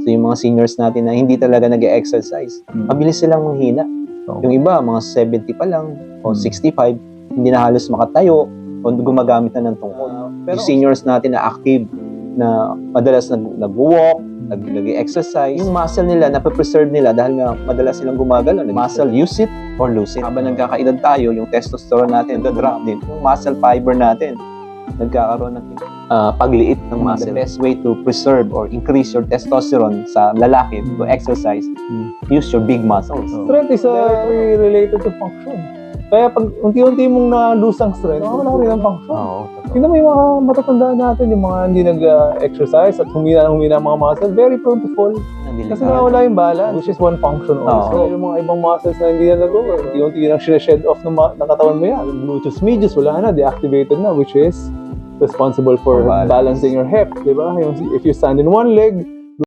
So yung mga seniors natin na hindi talaga nag-exercise, mabilis silang manghina. Yung iba, mga 70 pa lang o 65, hindi na halos makatayo o gumagamit na ng tungkol. Pero yung seniors natin na active, na madalas nag-walk, nag-exercise, yung muscle nila, nape-preserve nila dahil nga madalas silang gumagalaw. Muscle, use it or lose it. Habang nagkakaedad tayo, yung testosterone natin, nag-drop din. Yung muscle fiber natin, nagkakaroon ng pagliit ng muscle. The best way to preserve or increase your testosterone sa lalaki to exercise, use your big muscles. Strength is very related to function. Kaya pag unti-unti mong na-lose ang strength, wala rin ang function. Tingnan mo yung mga matatanda natin, yung mga hindi nag-exercise at humina ang mga muscle, very prone to fall. Kasi nawala yung balance, which is one function also. Yung mga ibang muscles na hindi na nag-go, unti-unti lang shed off ng katawan mo yan. Yung gluteus medius, wala na, deactivated na, which is responsible for balancing your hip, di ba? If you stand in one leg,